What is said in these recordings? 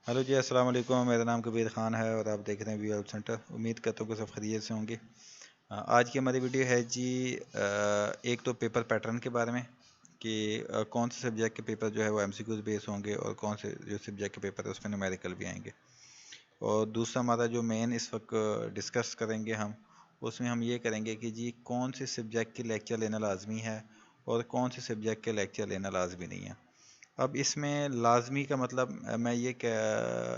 Hello जी, अस्सलाम वालेकुम। मेरा नाम कबीर ख़ान है और आप देख रहे हैं वी हेल्प सेंटर। उम्मीद करता हूँ कि सब खैरियत से होंगे। आज की हमारी वीडियो है जी, एक तो पेपर पैटर्न के बारे में कि कौन से सब्जेक्ट के पेपर जो है वो एमसीक्यूज बेस होंगे और कौन से जो सब्जेक्ट के पेपर है उसमें न्यूमेरिकल भी आएंगे। और दूसरा हमारा जो मेन इस वक्त डिस्कस करेंगे हम, उसमें हम ये करेंगे कि जी कौन से सब्जेक्ट के लेक्चर लेना लाजमी है और कौन से सब्जेक्ट के लेक्चर लेना लाजमी नहीं है। अब इसमें लाजमी का मतलब मैं ये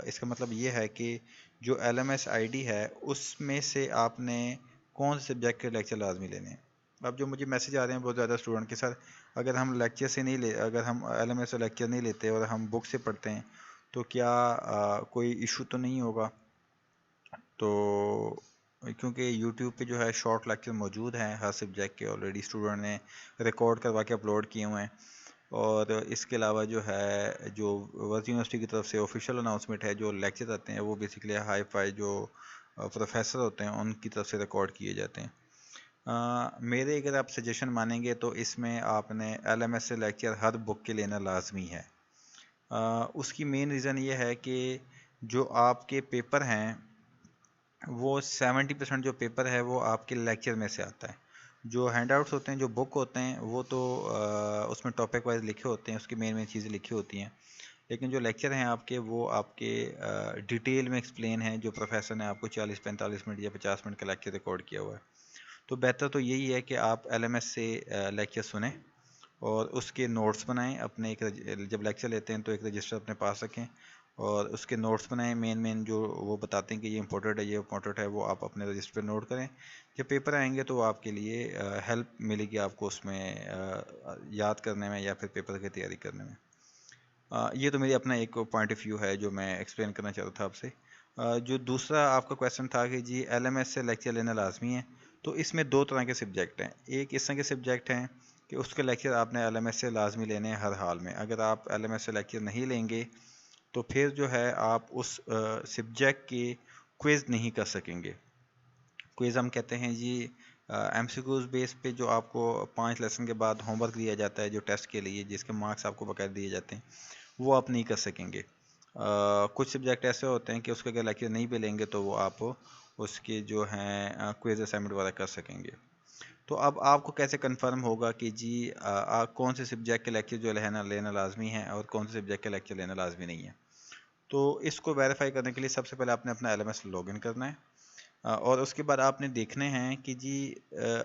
इसका मतलब ये है कि जो LMS आईडी है उसमें से आपने कौन से सब्जेक्ट के लेक्चर लाजमी लेने हैं। अब जो मुझे मैसेज आ रहे हैं बहुत ज़्यादा स्टूडेंट के साथ, अगर हम LMS से लेक्चर नहीं लेते और हम बुक से पढ़ते हैं तो क्या कोई इशू तो नहीं होगा। तो क्योंकि YouTube पे जो है शॉर्ट लेक्चर मौजूद हैं हर सब्जेक्ट के, ऑलरेडी स्टूडेंट ने रिकॉर्ड करवा के अपलोड किए हुए हैं। और इसके अलावा जो है जो वर्ल्ड यूनिवर्सिटी की तरफ से ऑफिशियल अनाउंसमेंट है, जो लेक्चर आते हैं वो बेसिकली हाई फाई जो प्रोफेसर होते हैं उनकी तरफ से रिकॉर्ड किए जाते हैं। मेरे अगर आप सजेशन मानेंगे तो इसमें आपने LMS से लेक्चर हर बुक के लेना लाजमी है। उसकी मेन रीज़न ये है कि जो आपके पेपर हैं वो 70% जो पेपर है वो आपके लेक्चर में से आता है। जो हैंडआउट्स होते हैं, जो बुक होते हैं, वो तो उसमें टॉपिक वाइज लिखे होते हैं, उसकी मेन मेन चीज़ें लिखी होती हैं। लेकिन जो लेक्चर हैं आपके वो आपके डिटेल में एक्सप्लेन हैं, जो प्रोफेसर ने आपको 40-45 मिनट या 50 मिनट का लेक्चर रिकॉर्ड किया हुआ है। तो बेहतर तो यही है कि आप LMS से लेक्चर सुने और उसके नोट्स बनाएं अपने। एक जब लेक्चर लेते हैं तो एक रजिस्टर अपने पास रखें और उसके नोट्स बनाएं। मेन मेन जो वो बताते हैं कि ये इंपॉर्टेंट है, ये इंपॉर्टेंट है, वो आप अपने रजिस्टर पे नोट करें। जब पेपर आएंगे तो आपके लिए हेल्प मिलेगी आपको उसमें याद करने में या फिर पेपर की तैयारी करने में। ये तो मेरी अपना एक पॉइंट ऑफ व्यू है जो मैं एक्सप्लेन करना चाहता था आपसे। जो दूसरा आपका क्वेश्चन था कि जी LMS से लेक्चर लेना लाजमी है, तो इसमें दो तरह के सब्जेक्ट हैं। एक इस तरह के सब्जेक्ट हैं कि उसके लेक्चर आपने LMS से लाजमी लेने हैं हर हाल में। अगर आप LMS से लेक्चर नहीं लेंगे तो फिर जो है आप उस सब्जेक्ट की क्विज़ नहीं कर सकेंगे। क्विज़ हम कहते हैं जी MCQs बेस पे जो आपको 5 लेसन के बाद होमवर्क दिया जाता है जो टेस्ट के लिए, जिसके मार्क्स आपको बकायदा दिए जाते हैं, वो आप नहीं कर सकेंगे। कुछ सब्जेक्ट ऐसे होते हैं कि उसके अगर लेक्चर नहीं भी लेंगे तो वो आप उसके जो हैं क्विज असाइनमेंट वगैरह कर सकेंगे। तो अब आपको कैसे कंफर्म होगा कि जी कौन से सब्जेक्ट के लेक्चर जो लेना लेना लाजमी है और कौन से सब्जेक्ट के लेक्चर लेना लाजमी नहीं है। तो इसको वेरीफाई करने के लिए सबसे पहले आपने अपना LMS लॉगिन करना है। और उसके बाद आपने देखने हैं कि जी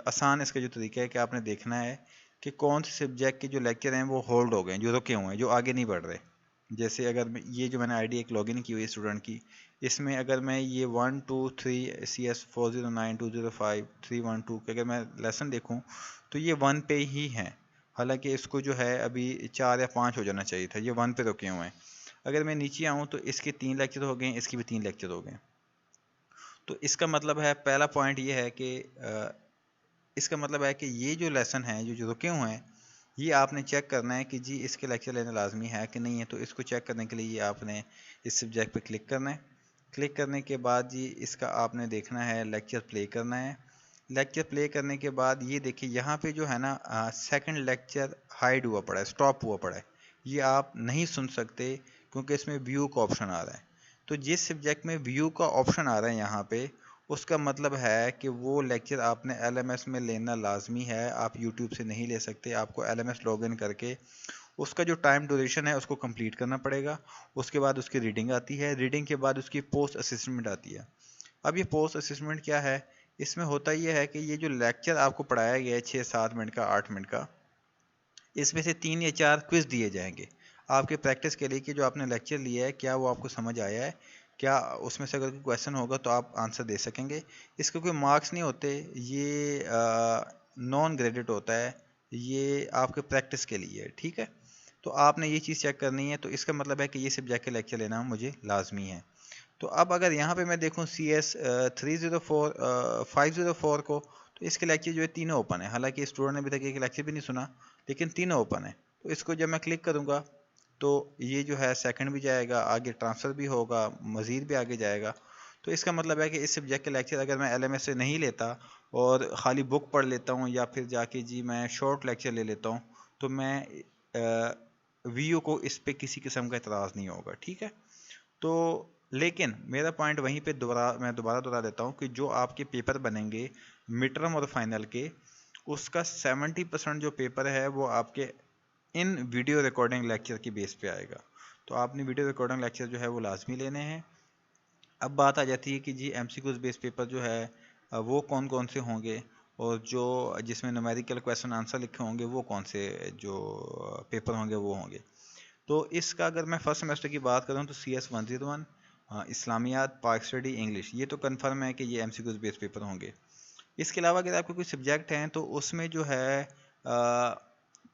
आसान इसका जो तरीका है कि आपने देखना है कि कौन से सब्जेक्ट के जो लेक्चर हैं वो होल्ड हो गए, जो रुके हुए हैं, जो आगे नहीं बढ़ रहे। जैसे अगर ये जो मैंने आईडी एक लॉगिन की हुई है स्टूडेंट की, इसमें अगर मैं ये 1 2 3 CS 409205 312 के अगर मैं लेसन देखूं तो ये 1 पे ही हैं। हालांकि इसको जो है अभी 4 या 5 हो जाना चाहिए था, ये 1 पे रुके हुए हैं। अगर मैं नीचे आऊँ तो इसके 3 लेक्चर हो गए, इसके भी 3 लेक्चर हो गए। तो इसका मतलब है, पहला पॉइंट ये है कि इसका मतलब है कि ये जो लेसन हैं जो रुके हुए हैं, ये आपने चेक करना है कि जी इसके लेक्चर लेना लाजमी है कि नहीं है। तो इसको चेक करने के लिए ये आपने इस सब्जेक्ट पे क्लिक करना है। क्लिक करने के बाद जी इसका आपने देखना है लेक्चर प्ले करना है। लेक्चर प्ले करने के बाद ये देखिए यहाँ पे जो है ना सेकंड लेक्चर हाइड हुआ पड़ा है, स्टॉप हुआ पड़ा है। ये आप नहीं सुन सकते क्योंकि इसमें व्यू का ऑप्शन आ रहा है। तो जिस सब्जेक्ट में व्यू का ऑप्शन आ रहा है यहाँ पे, उसका मतलब है कि वो लेक्चर आपने LMS में लेना लाजमी है। आप YouTube से नहीं ले सकते, आपको LMS लॉगिन करके उसका जो टाइम ड्यूरेशन है उसको कंप्लीट करना पड़ेगा। उसके बाद उसकी रीडिंग आती है, रीडिंग के बाद उसकी पोस्ट असेसमेंट आती है। अब ये पोस्ट असेसमेंट क्या है, इसमें होता ये है कि ये जो लेक्चर आपको पढ़ाया गया है 6-7 मिनट का, 8 मिनट का, इसमें से 3 या 4 क्विज दिए जाएंगे आपके प्रैक्टिस के लिए कि जो आपने लेक्चर लिया है क्या वो आपको समझ आया है, क्या उसमें से अगर कोई क्वेश्चन होगा तो आप आंसर दे सकेंगे। इसके कोई मार्क्स नहीं होते, ये नॉन ग्रेडेड होता है, ये आपके प्रैक्टिस के लिए है, ठीक है। तो आपने ये चीज़ चेक करनी है। तो इसका मतलब है कि ये सब्जेक्ट के लेक्चर लेना मुझे लाजमी है। तो अब अगर यहाँ पे मैं देखूँ CS 504 को, तो इसके लेक्चर जो है तीनों ओपन है। हालांकि स्टूडेंट ने अभी तक एक लेक्चर भी नहीं सुना, लेकिन तीनों ओपन है। तो इसको जब मैं क्लिक करूँगा तो ये जो है सेकंड भी जाएगा, आगे ट्रांसफ़र भी होगा, मज़ीद भी आगे जाएगा। तो इसका मतलब है कि इस सब्जेक्ट के लेक्चर अगर मैं LMS से नहीं लेता और ख़ाली बुक पढ़ लेता हूँ या फिर जाके जी मैं शॉर्ट लेक्चर ले लेता हूँ, तो मैं VU को इस पर किसी किस्म का एतराज़ नहीं होगा, ठीक है। तो लेकिन मेरा पॉइंट वहीं पे मैं दोबारा दोहरा देता हूँ कि जो आपके पेपर बनेंगे मिड टर्म और फाइनल के, उसका 70% जो पेपर है वो आपके इन वीडियो रिकॉर्डिंग लेक्चर की बेस पे आएगा। तो आपने वीडियो रिकॉर्डिंग लेक्चर जो है वो लाजमी लेने हैं। अब बात आ जाती है कि जी एमसीक्यूज बेस पेपर जो है वो कौन कौन से होंगे, और जो जिसमें न्यूमेरिकल क्वेश्चन आंसर लिखे होंगे वो कौन से जो पेपर होंगे वो होंगे। तो इसका अगर मैं फर्स्ट सेमेस्टर की बात करूँ तो CS 101 इस्लामियात, पाक स्टडी, इंग्लिश, ये तो कन्फर्म है कि ये एमसीक्यूज बेस पेपर होंगे। इसके अलावा अगर आपके कोई सब्जेक्ट हैं तो उसमें जो है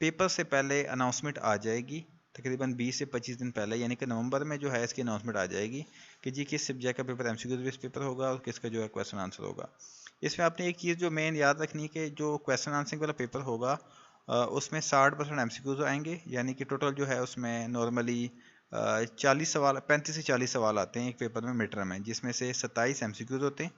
पेपर से पहले अनाउंसमेंट आ जाएगी, तकरीबन 20 से 25 दिन पहले, यानी कि नवंबर में जो है इसकी अनाउंसमेंट आ जाएगी कि जी किस सब्जेक्ट का पेपर एमसीक्यूज बेस्ड पेपर होगा और किसका जो है क्वेश्चन आंसर होगा। इसमें आपने एक चीज़ जो मेन याद रखनी है कि जो क्वेश्चन आंसरिंग वाला पेपर होगा उसमें 60% एमसीक्यूज आएंगे, यानी कि टोटल जो है उसमें नॉर्मली 40 सवाल, 35 से 40 सवाल आते हैं एक पेपर में मिड टर्म में, जिसमें से 27 एमसीक्यूज होते हैं,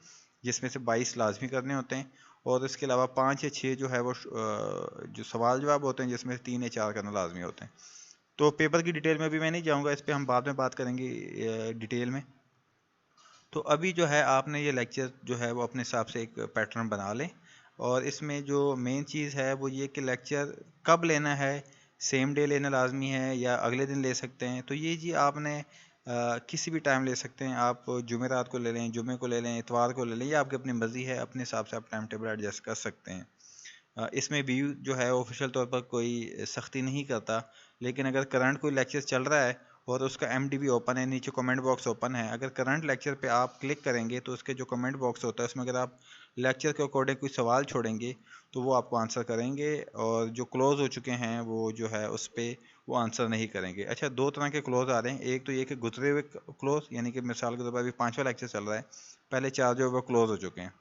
जिसमें से 22 लाजमी करने होते हैं, और इसके अलावा 5 या 6 जो है वो जो सवाल जवाब होते हैं, जिसमें 3 या 4 करना लाजमी होते हैं। तो पेपर की डिटेल में भी मैं नहीं जाऊंगा, इस पर हम बाद में बात करेंगे डिटेल में। तो अभी जो है आपने ये लेक्चर जो है वो अपने हिसाब से एक पैटर्न बना लें, और इसमें जो मेन चीज़ है वो ये कि लेक्चर कब लेना है, सेम डे लेना लाजमी है या अगले दिन ले सकते हैं। तो ये जी आपने किसी भी टाइम ले सकते हैं, आप जुमेरात को ले लें, जुमे को ले लें, इतवार को ले लें, या आपकी अपनी मर्ज़ी है, अपने हिसाब से आप टाइम टेबल एडजस्ट कर सकते हैं। इसमें भी जो है ऑफिशियल तौर पर कोई सख्ती नहीं करता, लेकिन अगर करंट कोई लेक्चर चल रहा है और उसका MDB ओपन है, नीचे कमेंट बॉक्स ओपन है, अगर करंट लेक्चर पे आप क्लिक करेंगे तो उसके जो कमेंट बॉक्स होता है उसमें अगर आप लेक्चर के अकॉर्डिंग कोई सवाल छोड़ेंगे तो वो आपको आंसर करेंगे, और जो क्लोज हो चुके हैं वो जो है उस पर वो आंसर नहीं करेंगे। अच्छा, दो तरह के क्लोज आ रहे हैं, एक तो ये कि गुजरे हुए क्लोज, यानी कि मिसाल के तौर पर अभी 5वां लेक्चर चल रहा है, पहले 4 जो है वो क्लोज हो चुके हैं,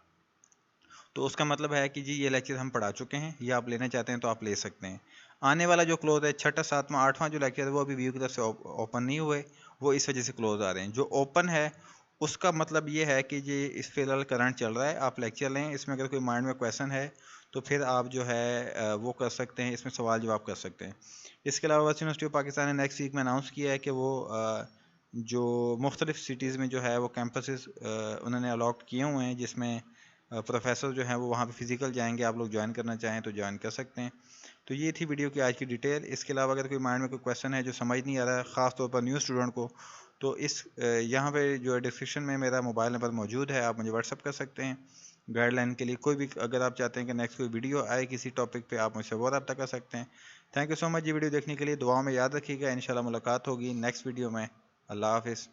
तो उसका मतलब है कि जी ये लेक्चर हम पढ़ा चुके हैं, ये आप लेना चाहते हैं तो आप ले सकते हैं। आने वाला जो क्लोज है 6ठा, 7वां, 8वां जो लेक्चर है वो अभी व्यू की तरफ से ओपन नहीं हुए, वो इस वजह से क्लोज आ रहे हैं। जो ओपन है उसका मतलब ये है कि जी इस फिलहाल करंट चल रहा है, आप लेक्चर लें, इसमें अगर कोई माइंड में क्वेश्चन है तो फिर आप जो है वो कर सकते हैं, इसमें सवाल जवाब कर सकते हैं। इसके अलावा यूनिवर्सिटी ऑफ पाकिस्तान ने नेक्स्ट वीक में अनाउंस किया है कि वो जो मुख्तलिफ सिटीज़ में जो है वो कैंपसेस उन्होंने अलॉट किए हुए हैं, जिसमें प्रोफेसर जो हैं वो वहाँ पे फिजिकल जाएंगे, आप लोग ज्वाइन करना चाहें तो ज्वाइन कर सकते हैं। तो ये थी वीडियो की आज की डिटेल। इसके अलावा अगर कोई माइंड में कोई क्वेश्चन है जो समझ नहीं आ रहा है, ख़ास तौर पर न्यू स्टूडेंट को, तो इस यहाँ पे जो है डिस्क्रिप्शन में मेरा मोबाइल नंबर मौजूद है, आप मुझे व्हाट्सअप कर सकते हैं गाइडलाइन के लिए। कोई भी अगर आप चाहते हैं कि नेक्स्ट कोई वीडियो आए किसी टॉपिक पे, आप मुझसे वो रब्ता कर सकते हैं। थैंक यू सो मच ये वीडियो देखने के लिए, दुआओं में याद रखिएगा, इंशाल्लाह मुलाकात होगी नेक्स्ट वीडियो में। अल्लाह हाफिज़।